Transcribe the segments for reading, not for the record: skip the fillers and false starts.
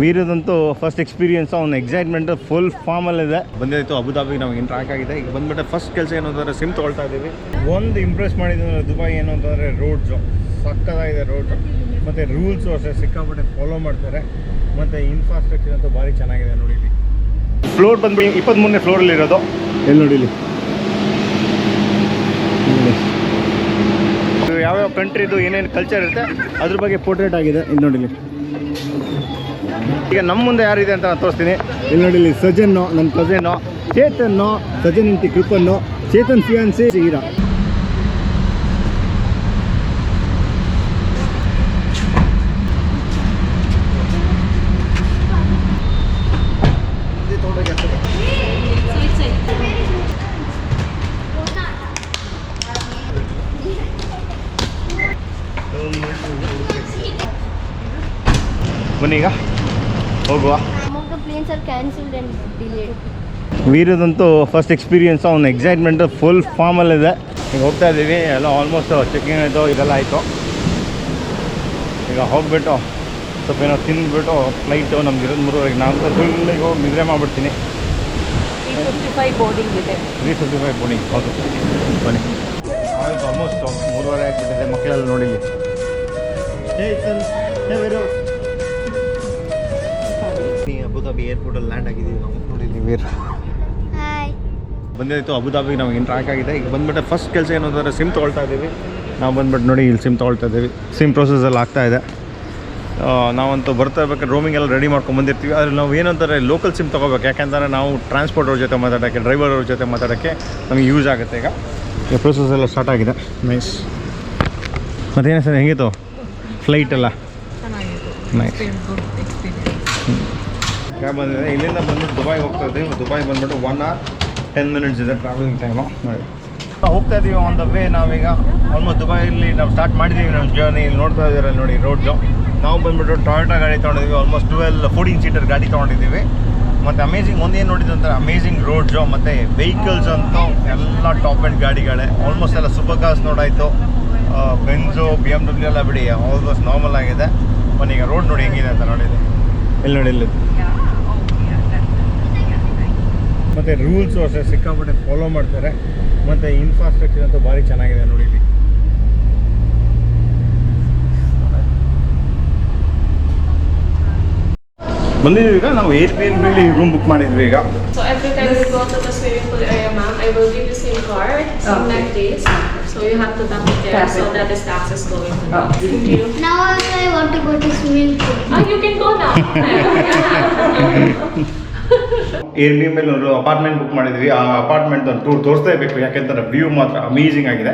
ವೀರದಂತೂ first experience ಅವ್ನ excitement full ಫಾರ್ಮಲ್ಲಿದೆ. ಬಂದಿತ್ತು ಅಬುದಾಬಿಗೆ ನಮಗೆ ಟ್ರ್ಯಾಕ್ ಆಗಿದೆ. ಈಗ ಬಂದ್ಬಿಟ್ಟೆ ಫಸ್ಟ್ ಕೆಲಸ ಏನು ಅಂತಂದರೆ ಸಿಮ್ ತೊಗೊಳ್ತಾ ಇದ್ದೀವಿ. ಒಂದು ಇಂಪ್ರೆಸ್ ಮಾಡಿದ್ರೆ ದುಬೈ ಏನು ಅಂತಂದರೆ ರೋಡ್ಸು ಸಕ್ಕತ್ತಾಗಿದೆ. ರೋಡ್ ಮತ್ತು ರೂಲ್ಸು ಅಷ್ಟೇ ಸಿಕ್ಕಾಪಟ್ಟೆ ಫಾಲೋ ಮಾಡ್ತಾರೆ. ಮತ್ತು ಇನ್ಫ್ರಾಸ್ಟ್ರಕ್ಚರ್ ಅಂತೂ ಭಾರಿ ಚೆನ್ನಾಗಿದೆ. ನೋಡಿ ಫ್ಲೋರ್ ಬಂದ್ಬಿಟ್ಟು 23ನೇ ಫ್ಲೋರಲ್ಲಿರೋದು. ಎಲ್ಲಿ ನೋಡಿಲಿ ಯಾವ್ಯಾವ ಕಂಟ್ರಿದು ಏನೇನು ಕಲ್ಚರ್ ಇರುತ್ತೆ ಅದ್ರ ಬಗ್ಗೆ ಪೋರ್ಟ್ರೇಟ್ ಆಗಿದೆ. ಇಲ್ಲಿ ನೋಡಿಲಿ. ಈಗ ನಮ್ಮ ಮುಂದೆ ಯಾರಿದೆ ಅಂತ ನಾನು ತೋರಿಸ್ತೀನಿ. ಇಲ್ಲಿ ನೋಡಿಲಿ ಸಜನ್ನು, ನನ್ನ ಕಝನ್ನು, ಚೇತನ್ನು, ಸಜನ್ ಇಂಟಿ ಕೃಪನ್ನು, ಚೇತನ್ ಫಿಯಾನ್ಸಿ ಹೀರಾ. ಬನ್ನೀಗ ಹೋಗುವ. ವೀರದಂತೂ ಫಸ್ಟ್ ಎಕ್ಸ್ಪೀರಿಯನ್ಸ್ ಅವ್ನ ಎಕ್ಸೈಟ್ಮೆಂಟ್ ಫುಲ್ ಫಾರ್ಮಲ್ಲಿದೆ. ಈಗ ಹೋಗ್ತಾ ಇದ್ದೀವಿ. ಎಲ್ಲ ಆಲ್ಮೋಸ್ಟ್ ಚೆಕಿಂಗ್ ಆಯಿತು, ಇದೆಲ್ಲ ಆಯಿತು. ಈಗ ಹೋಗ್ಬಿಟ್ಟು ಸ್ವಲ್ಪ ಏನೋ ತಿಂದ್ಬಿಟ್ಟು ಫ್ಲೈಟು ನಮ್ಗೆ ಇರೋದು 3:30. ನಾನು ಫುಲ್ಲಿಗೆ ಹೋಗಿ ನಿದ್ರೆ ಮಾಡಿಬಿಡ್ತೀನಿ. 3:55 ಬೋರ್ಡಿಂಗ್ ಇದೆ. 3:55 ಬೋರ್ಡಿಂಗ್. ಹೌದು ಬನ್ನಿ. ಆಯಿತು, ಆಲ್ಮೋಸ್ಟ್ 3:30 ಆಗಿಬಿಟ್ಟಿದೆ. ಮಕ್ಕಳೆಲ್ಲ ನೋಡಿಲಿ. ಅಬುದಾಬಿ ಏರ್ಪೋರ್ಟಲ್ಲಿ ಲ್ಯಾಂಡ್ ಆಗಿದ್ದೀವಿ ನಾವು. ನೋಡಿಲಿ ವೀರ್ ಬಂದಿತ್ತು ಅಬುದಾಬಿಗೆ ನಮಗೆ ಟ್ರ್ಯಾಕ್ ಆಗಿದೆ. ಈಗ ಬಂದ್ಬಿಟ್ಟೆ ಫಸ್ಟ್ ಕೆಲಸ ಏನು ಅಂತಂದರೆ ಸಿಮ್ ತೊಗೊಳ್ತಾ ಇದ್ದೀವಿ. ನಾವು ಬಂದ್ಬಿಟ್ಟು ನೋಡಿ ಇಲ್ಲಿ ಸಿಮ್ ತೊಗೊಳ್ತಾ ಇದ್ದೀವಿ. ಸಿಮ್ ಪ್ರೊಸೆಸಲ್ಲಿ ಆಗ್ತಾಯಿದೆ. ನಾವಂತೂ ಬರ್ತಾ ಇರ್ಬೇಕಾದ್ರೆ ರೋಮಿಂಗ್ ಎಲ್ಲ ರೆಡಿ ಮಾಡ್ಕೊಂಡು ಬಂದಿರ್ತೀವಿ. ಆದರೆ ನಾವು ಏನಂತಾರೆ ಲೋಕಲ್ ಸಿಮ್ ತೊಗೋಬೇಕು. ಯಾಕೆಂದರೆ ನಾವು ಟ್ರಾನ್ಸ್ಪೋರ್ಟ್ ಅವ್ರ ಜೊತೆ ಮಾತಾಡೋಕ್ಕೆ, ಡ್ರೈವರ್ ಅವ್ರ ಜೊತೆ ಮಾತಾಡೋಕ್ಕೆ ನಮಗೆ ಯೂಸ್ ಆಗುತ್ತೆ. ಈಗ ಪ್ರೊಸೆಸ್ ಎಲ್ಲ ಸ್ಟಾರ್ಟ್ ಆಗಿದೆ. ನೈಸ್. ಮತ್ತೇನು ಸರ್ ಹೆಂಗಿತ್ತು ಫ್ಲೈಟ್ ಎಲ್ಲ? ನೈಸ್. ಕ್ಯಾಬ್ ಬಂದಿದೆ. ಇಲ್ಲಿಂದ ಬಂದ್ಬಿಟ್ಟು ದುಬೈಗೆ ಹೋಗ್ತಾ ಇದ್ದೀವಿ. ದುಬೈ ಬಂದ್ಬಿಟ್ಟು 1 hour 10 minutes ಇದೆ ಟ್ರಾವೆಲಿಂಗ್ ಟೈಮು. ನೋಡಿ ಹೋಗ್ತಾ ಇದ್ದೀವಿ ಆನ್ ದ ವೇ. ನಾವೀಗ ಆಲ್ಮೋಸ್ಟ್ ದುಬೈಯಲ್ಲಿ ನಾವು ಸ್ಟಾರ್ಟ್ ಮಾಡಿದ್ದೀವಿ ನಮ್ಮ ಜರ್ನಿ. ಇಲ್ಲಿ ನೋಡ್ತಾ ಇದ್ದೀರ ನೋಡಿ ರೋಡ್ಸು. ನಾವು ಬಂದುಬಿಟ್ಟು ಟೊಯೋಟಾ ಗಾಡಿ ತೊಗೊಂಡಿದ್ದೀವಿ. ಆಲ್ಮೋಸ್ಟ್ 14 ಸೀಟರ್ ಗಾಡಿ ತೊಗೊಂಡಿದ್ದೀವಿ. ಮತ್ತು ಅಮೇಝಿಂಗ್ ಒಂದೇನು ನೋಡಿದ್ದು ಅಂತಾರೆ ಅಮೇಝಿಂಗ್ ರೋಡ್ಸು ಮತ್ತು ವೆಹಿಕಲ್ಸ್ ಅಂತೂ ಎಲ್ಲ ಟಾಪ್ ಎಂಡ್ ಗಾಡಿಗಳೇ. ಆಲ್ಮೋಸ್ಟ್ ಎಲ್ಲ ಸೂಪರ್ ಕಾರ್ಸ್ ನೋಡಾಯಿತು. ಬೆಂಜು, BMW ಎಲ್ಲ ಬಿಡಿ ಆಲ್ಮೋಸ್ಟ್ ನಾರ್ಮಲ್ ಆಗಿದೆ. ಈಗ ರೋಡ್ ನೋಡಿ ಹೆಂಗಿದೆ ಅಂತ ನೋಡಿದೆ. ಇಲ್ಲಿ ನೋಡಿ ಇಲ್ಲಿ. ಮತ್ತು ರೂಲ್ಸು ಅಷ್ಟೇ ಸಿಕ್ಕಾಪಟ್ಟೆ ಫಾಲೋ ಮಾಡ್ತಾರೆ. ಮತ್ತು ಇನ್ಫ್ರಾಸ್ಟ್ರಕ್ಚರ್ ಅಂತೂ ಭಾರಿ ಚೆನ್ನಾಗಿದೆ. ನೋಡಿ ಇಲ್ಲಿ ಬಂದಿದ್ದೀವಿ. ಈಗ ನಾವು Airbnb ರೂಮ್ ಬುಕ್ ಮಾಡಿದ್ವಿ. ಈಗ So every time you go to the swimming pool area, ma'am, I will give you SIM card, SIM necklace. So you have to tap it there so that is the access going to you. Thank you. Now also I want to go to swimming pool. You can go now. Airbnb ಒಂದು apartment book ಮಾಡಿದ್ವಿ. ಆ apartment ಒಂದು tour ತೋರಿಸ್ತಾ ಇರಬೇಕು. ಯಾಕೆಂತಾರೆ view ಮಾತ್ರ amazing ಆಗಿದೆ.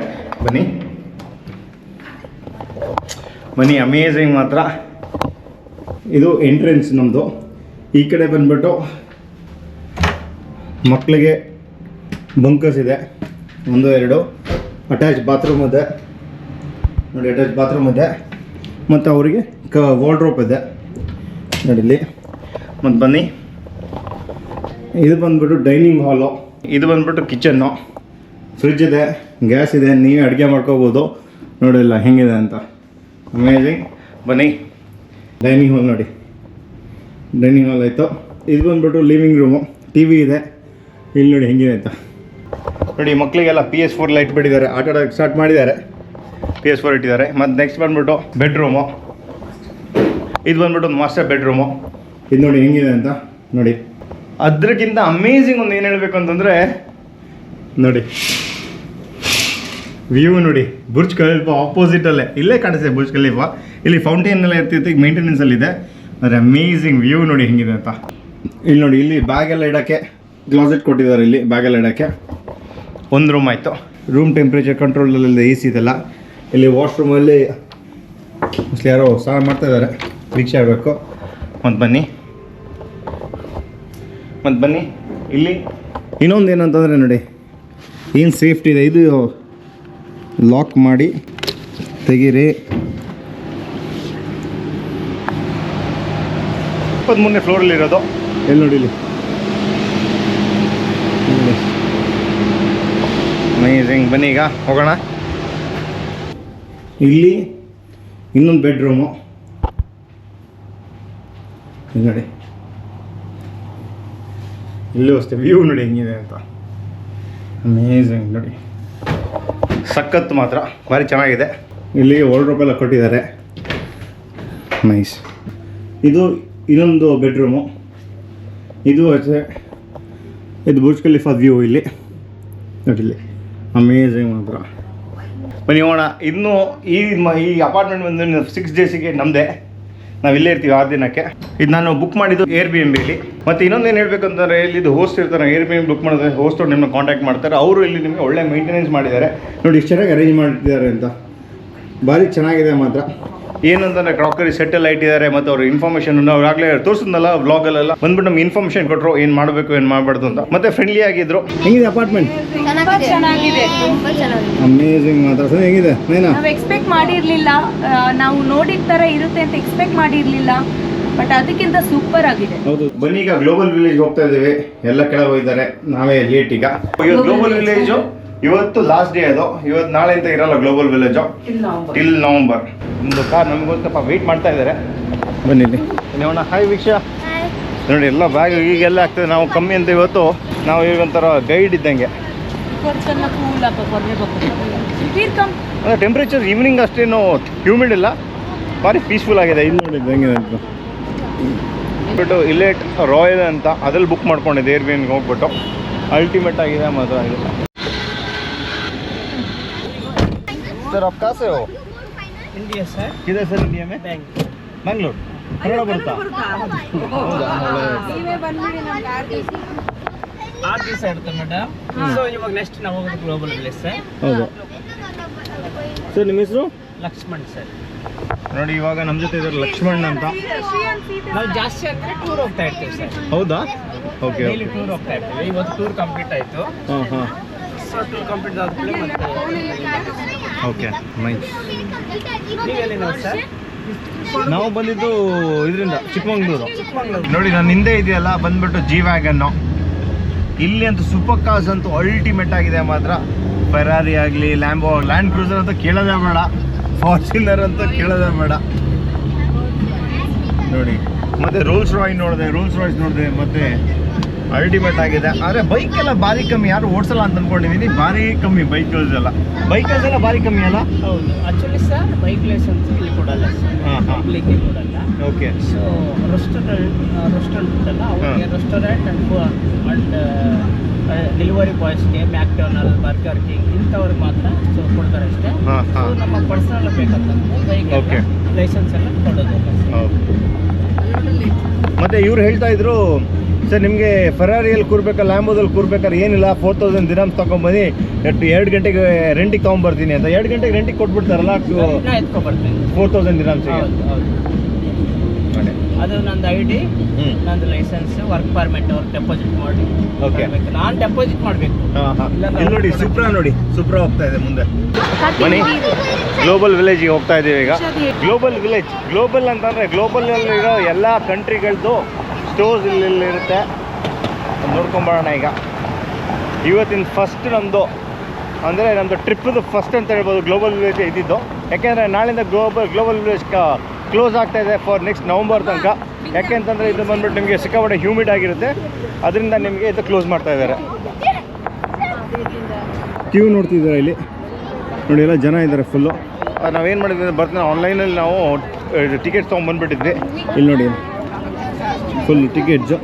ಬನ್ನಿ amazing ಮಾತ್ರ. ಇದು ಎಂಟ್ರೆನ್ಸ್ ನಮ್ಮದು. ಈ ಕಡೆ ಬಂದ್ಬಿಟ್ಟು ಮಕ್ಕಳಿಗೆ ಬಂಕರ್ಸ್ ಇದೆ 1, 2. ಅಟ್ಯಾಚ್ ಬಾತ್ರೂಮ್ ಇದೆ ನೋಡಿ. ಅಟ್ಯಾಚ್ ಬಾತ್ರೂಮ್ ಇದೆ ಮತ್ತು ಅವರಿಗೆ ವಾರ್ಡ್ರೋಬ್ ಇದೆ ನೋಡಿ ಇಲ್ಲಿ. ಮತ್ತು ಬನ್ನಿ ಇದು ಬಂದ್ಬಿಟ್ಟು ಡೈನಿಂಗ್ ಹಾಲು. ಇದು ಬಂದ್ಬಿಟ್ಟು ಕಿಚನ್ನು. ಫ್ರಿಜ್ ಇದೆ, ಗ್ಯಾಸ್ ಇದೆ, ನೀವೇ ಅಡುಗೆ ಮಾಡ್ಕೋಬೋದು. ನೋಡಿಲ್ಲ ಹೆಂಗಿದೆ ಅಂತ ಅಮೇಝಿಂಗ್. ಬನ್ನಿ ಡೈನಿಂಗ್ ಹಾಲ್ ನೋಡಿ. ಡೈನಿಂಗ್ ಹಾಲ್ ಆಯಿತು. ಇದು ಬಂದ್ಬಿಟ್ಟು ಲಿವಿಂಗ್ ರೂಮು. TV ಇದೆ. ಇಲ್ಲಿ ನೋಡಿ ಹೆಂಗಿದೆ ಅಂತ ನೋಡಿ. ಮಕ್ಕಳಿಗೆಲ್ಲ PS4 ಲೈಟ್ ಬಿಟ್ಟಿದ್ದಾರೆ. ಆಟ ಆಡೋಕ್ಕೆ ಸ್ಟಾರ್ಟ್ ಮಾಡಿದ್ದಾರೆ. PS4 ಇಟ್ಟಿದ್ದಾರೆ. ಮತ್ತು ನೆಕ್ಸ್ಟ್ ಬಂದ್ಬಿಟ್ಟು ಬೆಡ್ರೂಮು. ಇದು ಬಂದ್ಬಿಟ್ಟು ಒಂದು ಮಾಸ್ಟರ್ ಬೆಡ್ರೂಮು. ಇದು ನೋಡಿ ಹೆಂಗಿದೆ ಅಂತ ನೋಡಿ. ಅದಕ್ಕಿಂತ ಅಮೇಝಿಂಗ್ ಒಂದು ಏನು ಹೇಳಬೇಕು ಅಂತಂದರೆ ನೋಡಿ ವ್ಯೂ ನೋಡಿ. ಬುರ್ಜ್ ಖಲೀಫಾ ಆಪೋಸಿಟಲ್ಲೇ ಇಲ್ಲೇ ಕಾಣಿಸ್ತೆ ಬುರ್ಜ್ ಖಲೀಫಾ. ಇಲ್ಲಿ ಫೌಂಟೇನ್ ಎಲ್ಲ ಇರ್ತಿತ್ತು. ಈಗ ಮೇಂಟೆನೆನ್ಸಲ್ಲಿದೆ. ಆದರೆ ಅಮೇಝಿಂಗ್ ವ್ಯೂ ನೋಡಿ ಹೆಂಗಿದೆ ಅಂತ. ಇಲ್ಲಿ ನೋಡಿ ಇಲ್ಲಿ ಬ್ಯಾಗೆಲ್ಲ ಇಡೋಕ್ಕೆ ಕ್ಲಾಸೆಟ್ ಕೊಟ್ಟಿದ್ದಾರೆ. ಇಲ್ಲಿ ಬ್ಯಾಗೆಲ್ಲ ಇಡೋಕ್ಕೆ ಒಂದು ರೂಮ್ ಆಯಿತು. ರೂಮ್ ಟೆಂಪ್ರೇಚರ್ ಕಂಟ್ರೋಲಲ್ಲಿಲ್ಲ, AC ಇದೆಲ್ಲ. ಇಲ್ಲಿ ವಾಶ್ರೂಮಲ್ಲಿ ಮೋಸ್ಟ್ಲಿ ಯಾರೋ ಸ್ನಾನ ಮಾಡ್ತಾಯಿದ್ದಾರೆ, ರೀಕ್ಷೆ ಆಗಬೇಕು. ಮತ್ತು ಬನ್ನಿ ಇಲ್ಲಿ ಇನ್ನೊಂದು ಏನಂತಂದರೆ ನೋಡಿ ಏನು ಸೇಫ್ಟಿ ಇದೆ. ಇದು ಲಾಕ್ ಮಾಡಿ ತೆಗೀರಿ. 23ನೇ ಫ್ಲೋರಲ್ಲಿರೋದು. ಎಲ್ಲಿ ನೋಡಿ ಇಲ್ಲಿ ಅಮೇಝಿಂಗ್. ಬನ್ನಿ ಈಗ ಹೋಗೋಣ. ಇಲ್ಲಿ ಇನ್ನೊಂದು ಬೆಡ್ರೂಮು. ಇಲ್ಲಿ ನೋಡಿ, ಇಲ್ಲೂ ಅಷ್ಟೇ ವ್ಯೂ ನೋಡಿ ಹೆಂಗಿದೆ ಅಂತ. ಅಮೇಝಿಂಗ್ ನೋಡಿ, ಸಖತ್ ಮಾತ್ರ ಭಾರಿ ಚೆನ್ನಾಗಿದೆ. ಇಲ್ಲಿಗೆ ವಾರ್ಡ್ರೋಬ್ ಎಲ್ಲ ಕೊಟ್ಟಿದ್ದಾರೆ, ನೈಸ್. ಇದು ಇನ್ನೊಂದು ಬೆಡ್ರೂಮು, ಇದು ಅಷ್ಟೇ. ಇದು ಬುರ್ಜ್ ಖಲೀಫಾ ವ್ಯೂ ಇಲ್ಲಿ ನೋಡಿಲ್ಲಿ, ಅಮೇಝಿಂಗ್ ಮಾತ್ರ. ಬನ್ನಿ ಹೋಗೋಣ. ಇನ್ನೂ ಈ ಅಪಾರ್ಟ್ಮೆಂಟ್ ಬಂದು 6 ಡೇಸಿಗೆ ನಮ್ಮದೇ, ನಾವು ಇಲ್ಲೇ ಇರ್ತೀವಿ 6 ದಿನಕ್ಕೆ. ಇದು ನಾನು ಬುಕ್ ಮಾಡಿದ್ದು Airbnb-ಲಿ. ಮತ್ತು ಇನ್ನೊಂದೇನು ಹೇಳಬೇಕು ಅಂತಂದರೆ, ಇಲ್ಲಿ ಹೋಸ್ಟ್ ಇರ್ತಾರೆ, Airbnb ಬುಕ್ ಮಾಡಿದ್ರೆ ಹೋಸ್ಟು ನಿಮ್ಮನ್ನ ಕಾಂಟ್ಯಾಕ್ಟ್ ಮಾಡ್ತಾರೆ. ಅವರು ಇಲ್ಲಿ ನಿಮಗೆ ಒಳ್ಳೆ ಮೇಂಟೆನೆನ್ಸ್ ಮಾಡಿದ್ದಾರೆ ನೋಡಿ, ಎಷ್ಟು ಚೆನ್ನಾಗಿ ಅರೇಂಜ್ ಮಾಡಿದ್ದಾರೆ ಅಂತ, ಭಾರಿ ಚೆನ್ನಾಗಿದೆ ಮಾತ್ರ. ಏನಂತಂದರೆ ಕ್ರಾಕರಿ ಸೆಟ್ ಎಲ್ಲ ಇಟ್ಟಿದ್ದಾರೆ, ಮತ್ತು ಅವ್ರ ಇನ್ಫಾರ್ಮೇಷನ್ ನಾವು ಆಗಲೇ ತೋರಿಸಿದ್ನಲ್ಲ ವ್ಲಾಗಲ್ಲೆಲ್ಲ ಬಂದ್ಬಿಟ್ಟು ನಮ್ಗೆ ಇನ್ಫಾರ್ಮೇಷನ್ ಕೊಟ್ಟರು, ಏನು ಮಾಡಬೇಕು ಏನು ಮಾಡಬಾರ್ದು ಅಂತ. ಮತ್ತೆ ಫ್ರೆಂಡ್ಲಿ ಆಗಿದ್ರು. ಹೆಂಗಿದೆ ಅಪಾರ್ಟ್ಮೆಂಟ್? ಚೆನ್ನಾಗಿದೆ, ತುಂಬಾ ಚೆನ್ನಾಗಿದೆ. ಅಮೇಝಿಂಗ್ ಮಾತ್ರ. ಸರಿ, ಹೆಂಗಿದೆ ನೈನಾ? ನಾವು ಎಕ್ಸ್ಪೆಕ್ಟ್ ಮಾಡಿರಲಿಲ್ಲ, ನಾವು ನೋಡಿದ ಥರ ಇರುತ್ತೆ ಅಂತ ಎಕ್ಸ್ಪೆಕ್ಟ್ ಮಾಡಿರಲಿಲ್ಲ, ಬಟ್ ಅದಕ್ಕಿಂತ ಸೂಪರ್ ಆಗಿದೆ. ಹೌದು. ಬನ್ನಿ, ಈಗ ಗ್ಲೋಬಲ್ ವಿಲೇಜ್ ಹೋಗ್ತಾ ಇದ್ದೀವಿ. ಎಲ್ಲ ಕೆಳಗೆ ಹೋಗಿದ್ದಾರೆ, ನಾವೇ ಲೇಟ್. ಈಗ ಇವತ್ತು ಗ್ಲೋಬಲ್ ವಿಲೇಜು ಇವತ್ತು ಲಾಸ್ಟ್ ಡೇ. ಅದು ಇವತ್ತು ನಾಳೆ ಅಂತ ಇರಲ್ಲ ಗ್ಲೋಬಲ್ ವಿಲೇಜು, ಟಿಲ್ ನವಂಬರ್. ಒಂದು ಕಾರ್ ನಮಗೋಸ್ಕರ ವೆಯ್ಟ್ ಮಾಡ್ತಾ ಇದ್ದಾರೆ. ಬನ್ನಿ ಇಲ್ಲಿ ನೋಡೋಣ. ಹಾಯ್ ವೀಕ್ಷಾ. ನೋಡಿ, ಎಲ್ಲ ಬ್ಯಾಗ್ ಈಗೆಲ್ಲ ಆಗ್ತದೆ. ನಾವು ಕಮ್ಮಿ ಅಂತ ಇವತ್ತು ನಾವು ಈಗ ಒಂಥರ ಗೈಡ್ ಇದ್ದಂಗೆ. ಅಂದರೆ ಟೆಂಪ್ರೇಚರ್ ಈವ್ನಿಂಗ್ ಅಷ್ಟೇನು ಹ್ಯೂಮಿಡ್ ಇಲ್ಲ, ಭಾರಿ ಪೀಸ್ಫುಲ್ ಆಗಿದೆ. ಇಲ್ಲಿ ನೋಡಿ ಹೆಂಗಿದೆ ಅಂತ ಬಿಟ್ಟು ಇಲ್ಲೇಟ್ ರಾಯಲ್ ಅಂತ ಅದ್ರಲ್ಲಿ ಬುಕ್ ಮಾಡ್ಕೊಂಡಿದ್ದೆ Airbnb ಹೋಗ್ಬಿಟ್ಟು. ಅಲ್ಟಿಮೇಟ್ ಆಗಿದೆ ಮಾತ್ರ. ಆಗಿಲ್ಲ ಸರ್, आप कहाँ से हो? India sir. किधर सर? इंडिया में बैंगलोर. ಕನ್ನಡ ಬರುತ್ತಾ? ಆರ್ ದಿವಸ ಇರುತ್ತೆ ಮೇಡಮ್. ಸೊ ಇವಾಗ ನೆಕ್ಸ್ಟ್ ನಾವು ಹೋಗೋದು ಗ್ಲೋಬಲ್ ವಿಲೇಜ್ ಸರ್. ಹೌದು ಸರ್. ನಿಮ್ಮ ಹೆಸರು? ಲಕ್ಷ್ಮಣ್ ಸರ್. ನೋಡಿ, ಇವಾಗ ನಮ್ಮ ಜೊತೆ ಇದ್ದಾರೆ ಲಕ್ಷ್ಮಣ್ ಅಂತ. ನಾವು ಜಾಸ್ತಿ ಅಂದರೆ ಟೂರ್ ಹೋಗ್ತಾ ಇರ್ತೀವಿ ಸರ್. ಹೌದಾ? ಓಕೆ. ಡೈಲಿ ಟೂರ್ ಹೋಗ್ತಾ ಇರ್ತೀವಿ. ಇವತ್ತು ಟೂರ್ ಕಂಪ್ಲೀಟ್ ಆಯಿತು. ಹಾಂ ಹಾಂ. ಸೊ ಟೂರ್ ಕಂಪ್ಲೀಟ್ ಆದ್ಮೇಲೆ ಮತ್ತೆ ಓಕೆ, ನೈಸ್. ನೀವೆಲ್ಲಿನ ಸರ್? ನಾವು ಬಂದಿದ್ದು ಇದರಿಂದ ಚಿಕ್ಕಮಂಗ್ಳೂರು. ನೋಡಿ, ನಾನು ಹಿಂದೆ ಇದೆಯಲ್ಲ ಬಂದ್ಬಿಟ್ಟು ಜಿ ವ್ಯಾಗನ್ನು. ಇಲ್ಲಿ ಅಂತೂ ಸೂಪರ್ ಕಾರ್ಸ್ ಅಂತೂ ಅಲ್ಟಿಮೇಟ್ ಆಗಿದೆ ಮಾತ್ರ. ಫೆರಾರಿ ಆಗಲಿ, ಲ್ಯಾಂಬೋ, ಲ್ಯಾಂಡ್ ಕ್ರೂಸರ್ ಅಂತ ಕೇಳೋದೇ ಬೇಡ, ಫಾರ್ಚುನರ್ ಅಂತ ಕೇಳೋದೇ ಬೇಡ ನೋಡಿ. ಮತ್ತು ರೋಲ್ಸ್ ರಾಯ್ಸ್ ನೋಡಿದೆ, ಮತ್ತು ಅಲ್ಟಿಮೇಟ್ ಆಗಿದೆ. ಆದರೆ ಬೈಕೆಲ್ಲ ಭಾರಿ ಕಮ್ಮಿ, ಯಾರು ಓಡಿಸಲ್ಲ ಅಂತ ಅಂದ್ಕೊಂಡಿದ್ದೀನಿ. ಭಾರಿ ಕಮ್ಮಿ ಬೈಕಲ್ಸ್ ಎಲ್ಲ ಭಾರಿ ಕಮ್ಮಿ ಅಲ್ಲ? ಹೌದು. ಆ್ಯಕ್ಚುಲಿ ಸರ್ ಬೈಕ್ ಲೈಸೆನ್ಸ್ ಇಲ್ಲಿ ಕೊಡಲ್ಲ ಸರ್, ಪಬ್ಲಿಕ್ಗೆ ಕೊಡಲ್ಲ. ಓಕೆ. ಸೊ ರೆಸ್ಟೋರೆಂಟ್ ಉಂಟಲ್ಲ, ಅವ್ರಿಗೆ ರೆಸ್ಟೋರೆಂಟ್ ಅಂಡ್ ಡೆಲಿವರಿ ಬಾಯ್ಸ್ಗೆ ಮ್ಯಾಕ್ಡೊನಾಲ್ಡ್, ಬರ್ಗರ್ ಕಿಂಗ್ ಇಂಥವ್ರಿಗೆ ಮಾತ್ರ ಸೊ ಕೊಡ್ತಾರೆ ಅಷ್ಟೇ. ಸೊ ನಮ್ಮ ಪರ್ಸನಲ್ ಬೇಕಂತಂದ್ರೆ ಬೈಕ್ ಲೈಸೆನ್ಸ್ ಎಲ್ಲ ಕೊಡೋದಿಲ್ಲ. ಮತ್ತು ಇವ್ರು ಹೇಳ್ತಾ ಇದ್ರು, ಸರ್ ನಿಮಗೆ ಫೆರಾರಿಯಲ್ಲಿ ಕೂರ್ಬೇಕಾ ಲ್ಯಾಂಬೋದಲ್ಲಿ ಕೂರ್ಬೇಕಾದ್ರೆ ಏನಿಲ್ಲ, 4000 ದಿರಮ್ಸ್ ತೊಗೊಂಬನ್ನಿ, 2 ಗಂಟೆಗೆ ರೆಂಟಿಗೆ ತೊಗೊಂಬರ್ತೀನಿ ಅಂತ. 2 ಗಂಟೆಗೆ ರೆಂಟಿಗೆ ಕೊಟ್ಬಿಡ್ತಾರಲ್ಲ, ಎತ್ಕೊಬರ್ತೇನೆ 4000 ದಿರಮ್ಸಿಗೆ. ಅದು ನಂದು ID, ನಂದು ಲೈಸೆನ್ಸ್, ವರ್ಕ್ ಪರ್ಮಿಟ್ ಅವ್ರು ಡೆಪಾಸಿಟ್ ಮಾಡಿ. ಓಕೆ. ನಾನು ಡೆಪಾಸಿಟ್ ಮಾಡಬೇಕು. ನೋಡಿ, ಸುಪ್ರಾ ಹೋಗ್ತಾ ಇದೆ ಮುಂದೆ. ಬನ್ನಿ, ಗ್ಲೋಬಲ್ ವಿಲೇಜಿಗೆ ಹೋಗ್ತಾ ಇದ್ದೀವಿ ಈಗ. ಗ್ಲೋಬಲ್ ಅಂತಂದರೆ ಗ್ಲೋಬಲಲ್ಲಿರೋ ಎಲ್ಲ ಕಂಟ್ರಿಗಳದ್ದು ಸ್ಟೋರ್ಸ್ ಇಲ್ಲಿರುತ್ತೆ. ನೋಡ್ಕೊಂಬರೋಣ ಈಗ. ಇವತ್ತಿನ ಫಸ್ಟ್ ನಮ್ಮದು ಅಂದರೆ ನಮ್ಮದು ಟ್ರಿಪ್ಪದು ಫಸ್ಟ್ ಅಂತ ಹೇಳ್ಬೋದು ಗ್ಲೋಬಲ್ ವಿಲೇಜ್ ಇದ್ದಿದ್ದು. ಯಾಕೆಂದರೆ ನಾಳಿಂದ ಗ್ಲೋಬಲ್ ವಿಲೇಜ್ ಕ್ಲೋಸ್ ಆಗ್ತಾ ಇದೆ ಫಾರ್ ನೆಕ್ಸ್ಟ್ ನವಂಬರ್ ತನಕ. ಯಾಕೆ ಅಂತಂದರೆ ಇದು ಬಂದ್ಬಿಟ್ಟು ನಿಮಗೆ ಸಿಕ್ಕಾಪಟ್ಟೆ ಹ್ಯೂಮಿಡ್ ಆಗಿರುತ್ತೆ, ಅದರಿಂದ ನಿಮಗೆ ಇದು ಕ್ಲೋಸ್ ಮಾಡ್ತಾ ಇದ್ದಾರೆ. ಕ್ಯೂ ನೋಡ್ತಿದ್ದಾರೆ ಇಲ್ಲಿ ನೋಡಿ, ಎಲ್ಲ ಜನ ಇದ್ದಾರೆ ಫುಲ್ಲು. ನಾವೇನು ಮಾಡಿದ್ವಿ ಅಂದರೆ ಬರ್ತೀನಿ ಆನ್ಲೈನಲ್ಲಿ ನಾವು ಟಿಕೆಟ್ಸ್ ತೊಗೊಂಡ್ಬಂದ್ಬಿಟ್ಟಿದ್ವಿ. ಇಲ್ಲಿ ನೋಡಿ, ಫುಲ್ ಟಿಕೆಟ್ಸು.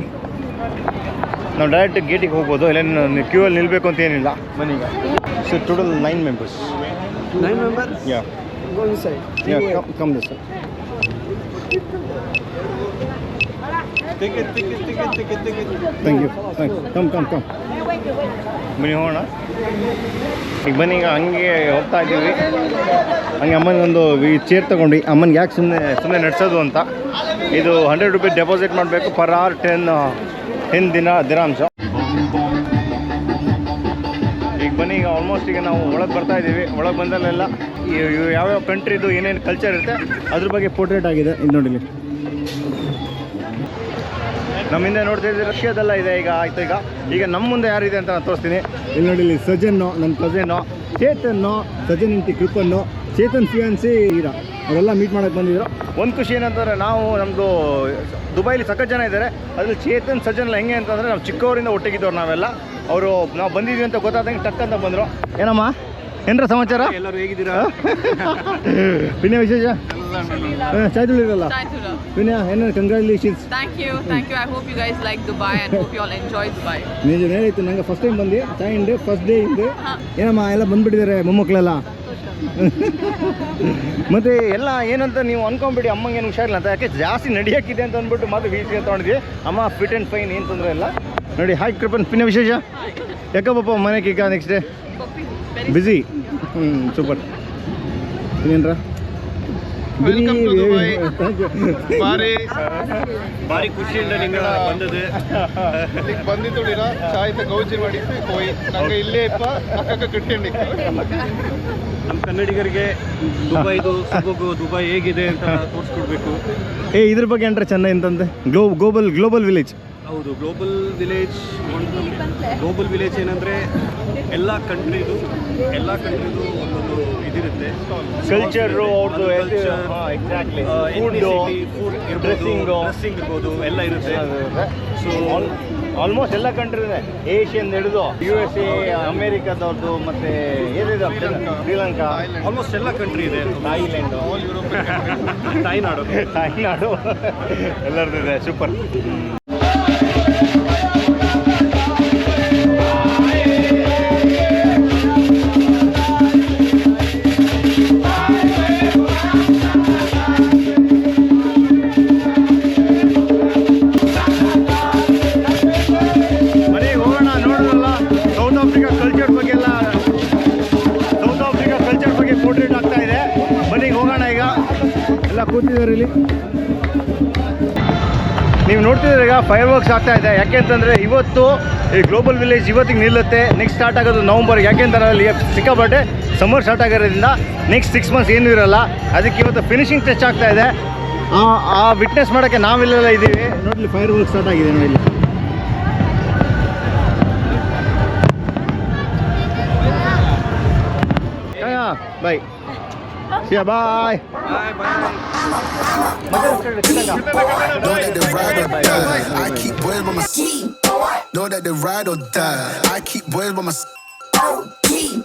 ನಾವು ಡೈರೆಕ್ಟ್ ಗೇಟಿಗೆ ಹೋಗ್ಬೋದು, ಇಲ್ಲೇನು ಕ್ಯೂ ಅಲ್ಲಿ ನಿಲ್ಲಬೇಕು ಅಂತ ಏನಿಲ್ಲ. ಬನ್ನಿ ಈಗ. So total 9 members. 9 members? Yeah. Go inside. Yeah, come this way. Ticket. Thank you. Come. ಬನ್ನಿ ಹೋಗೋಣ. ಈಗ ಬನ್ನಿ, ಈಗ ಹಂಗೆ ಹೋಗ್ತಾ ಇದ್ದೀವಿ. ಹಂಗೆ ಅಮ್ಮನಿಗೊಂದು ಚೇರ್ ತೊಗೊಂಡು, ಅಮ್ಮನಿಗೆ ಯಾಕೆ ಸುಮ್ಮನೆ ನಡೆಸೋದು ಅಂತ. ಇದು 100 ರೂಪೀಸ್ ಡೆಪಾಸಿಟ್ ಮಾಡಬೇಕು ಪರ್ ಅವರ್, 10 ದಿರಮ್ಸ್. ಈಗ ಬನ್ನಿ, ಈಗ ಆಲ್ಮೋಸ್ಟ್ ಈಗ ನಾವು ಒಳಗೆ ಬರ್ತಾ ಇದ್ದೀವಿ. ಒಳಗೆ ಬಂದಲ್ಲೆಲ್ಲ ಯಾವ್ಯಾವ ಕಂಟ್ರಿದು ಏನೇನು ಕಲ್ಚರ್ ಇರುತ್ತೆ ಅದ್ರ ಬಗ್ಗೆ ಪೋರ್ಟ್ರೇಟ್ ಆಗಿದೆ. ಇದು ನೋಡಿ, ನಮ್ಮ ಹಿಂದೆ ನೋಡ್ತಾ ಇದ್ದೀವಿ ರಷ್ಯಾದೆಲ್ಲ ಇದೆ. ಈಗ ಆಯ್ತು, ಈಗ ನಮ್ಮ ಮುಂದೆ ಯಾರಿದೆ ಅಂತ ನಾನು ತೋರಿಸ್ತೀನಿ. ಇಲ್ಲಿ ನೋಡಿ, ಇಲ್ಲಿ ಸಜನ್ನು, ನನ್ನ ಕಸಿನ್ನು, ಚೇತನ್ನು, ಸಜನ್ ಇಂಟಿ ಕೃಪನ್ನು, ಚೇತನ್ ಫಿಯಾನ್ಸಿ ಈರಾ. ಅವರೆಲ್ಲ ಮೀಟ್ ಮಾಡೋಕ್ಕೆ ಬಂದಿದ್ರು. ಒಂದು ಖುಷಿ ಏನಂತಂದರೆ ನಾವು ನಮ್ಮದು ದುಬೈಲಿ ಸಖತ್ ಜನ ಇದ್ದಾರೆ. ಅದ್ರಲ್ಲಿ ಚೇತನ್ ಸಜ್ಜನ್ ಹೆಂಗೆ ಅಂತಂದರೆ ನಾವು ಚಿಕ್ಕವರಿಂದ ಒಟ್ಟಿಗಿದ್ದವ್ರು ನಾವೆಲ್ಲ. ಅವರು ನಾವು ಬಂದಿದ್ವಿ ಅಂತ ಗೊತ್ತಾದಂಗೆ ಟಕ್ ಅಂತ ಬಂದರು. ಏನಮ್ಮ ಏನರ ಸಮಾಚಾರ? ಎಲ್ಲರೂ ಹೇಗಿದ್ದೀರಾ? ವಿನಯ ವಿಶೇಷ ಚಾಯ್ ತುಳಿರಲ್ಲ ವಿನಯ ಏನಾರು congratulations. Thank you. I hope you guys like Dubai and hope you all enjoy Dubai. ನಿಜ ಏನಾಯ್ತು ನಂಗೆ ಫಸ್ಟ್ ಟೈಮ್ ಬಂದು ಚಾಯ್ ಇಂಡು ಫಸ್ಟ್ ಡೇ ಇಂದು ಏನಮ್ಮ ಎಲ್ಲ ಬಂದುಬಿಟ್ಟಿದ್ದಾರೆ ಮೊಮ್ಮಕ್ಕಳೆಲ್ಲ. ಮತ್ತು ಎಲ್ಲ ಏನಂತ ನೀವು ಅನ್ಕೊಂಬಿಡಿ ಅಮ್ಮಂಗೆ ಏನು ಹುಷಾರಿಲ್ಲ ಅಂತ, ಯಾಕೆ ಜಾಸ್ತಿ ನಡಿಯೋಕ್ಕಿದೆ ಅಂತ ಅಂದ್ಬಿಟ್ಟು ಮತ್ತೆ ವೀಸಿಗೆ ತೊಗೊಂಡಿದ್ವಿ. ಅಮ್ಮ ಫಿಟ್ ಆ್ಯಂಡ್ ಫೈನ್ ಏನು ತೊಂದರೆ ಇಲ್ಲ ನೋಡಿ. ಹಾಯ್ ಕೃಪನ್ ಪಿನ್ನ ವಿಶೇಷ ಯಾಕ ಪಾಪ ಮನೆಗೆ ಈಗ ನೆಕ್ಸ್ಟ್ ಡೇ ಬಿಸಿ. ಸೂಪರ್ ಇನ್ನೇನ್ರ ಭಾರಿ ಖುಷಿಯಿಂದ ನಿಂಗಳ ಬಂದದ್ದು ಬಂದಿದ್ದೀರ ಚಾಯ್ತ ಗೌಜಿ ಮಾಡಿ ಹೋಯ್ ನಂಗೆ ಇಲ್ಲೇ ಇಪ್ಪ ಅಕ್ಕ ಕಟ್ಟಿ ನಮ್ಮ ಕನ್ನಡಿಗರಿಗೆ ದುಬೈ ಹೇಗಿದೆ ಅಂತ ತೋರಿಸ್ಕೊಡ್ಬೇಕು. ಇದ್ರ ಬಗ್ಗೆ ಅಂದ್ರೆ ಚೆನ್ನೈ ಅಂತಂದೆ ಗ್ಲೋಬಲ್ ವಿಲೇಜ್. ಹೌದು, ಗ್ಲೋಬಲ್ ವಿಲೇಜ್ ಏನಂದರೆ ಎಲ್ಲ ಕಂಟ್ರಿದು ಒಂದೊಂದು ಇದಿರುತ್ತೆ. ಕಲ್ಚರು ಅವ್ರದ್ದು ಎಕ್ಸಾಕ್ಟ್ಲಿ ಡ್ರೆಸ್ಸಿಂಗ್ ಇರ್ಬೋದು ಎಲ್ಲ ಇರುತ್ತೆ. ಸೊ ಆಲ್ಮೋಸ್ಟ್ ಎಲ್ಲ ಕಂಟ್ರಿ ಇದೆ, ಏಷ್ಯನ್ ಹಿಡಿದು USA, ಅಮೇರಿಕಾದವ್ರದ್ದು, ಮತ್ತು ಏನಿದೆ ಶ್ರೀಲಂಕಾ, ಆಲ್ಮೋಸ್ಟ್ ಎಲ್ಲ ಕಂಟ್ರಿ ಇದೆ. ಥಾಯ್ಲೆಂಡು, ತಾಯ್ನಾಡು ಎಲ್ಲರದ್ದು ಇದೆ. ಸೂಪರ್. ಕೂತಿದ್ದಾರೆ ಇಲ್ಲಿ ನೀವು ನೋಡ್ತಿದ್ದೀರ. ಈಗ ಫೈರ್ ವರ್ಕ್ಸ್ ಆಗ್ತಾ ಇದೆ. ಯಾಕೆ ಅಂತಂದರೆ ಇವತ್ತು ಈ ಗ್ಲೋಬಲ್ ವಿಲೇಜ್ ಇವತ್ತಿಗೆ ನಿಲ್ಲುತ್ತೆ. ನೆಕ್ಸ್ಟ್ ಸ್ಟಾರ್ಟ್ ಆಗೋದು ನವಂಬರ್. ಯಾಕೆಂದ್ರೆ ಅಲ್ಲಿ ಸಿಕ್ಕಾಪಟ್ಟೆ ಸಮ್ಮರ್ ಸ್ಟಾರ್ಟ್ ಆಗಿರೋದ್ರಿಂದ ನೆಕ್ಸ್ಟ್ 6 months ಏನೂ ಇರೋಲ್ಲ. ಅದಕ್ಕೆ ಇವತ್ತು ಫಿನಿಶಿಂಗ್ ಟಚ್ ಆಗ್ತಾ ಇದೆ. ಆ ವಿಟ್ನೆಸ್ ಮಾಡೋಕ್ಕೆ ನಾವಿಲ್ಲೆಲ್ಲ ಇದ್ದೀವಿ. ನೋಡಲಿ ಫೈರ್ ವರ್ಕ್ ಸ್ಟಾರ್ಟ್ ಆಗಿದೆ ನೋಡಿ ಇಲ್ಲಿ. ಬಾಯ್ ಬಾಯ್. Know that the ride or die. I keep boys by my side. Know that the ride or die. I keep boys by my side.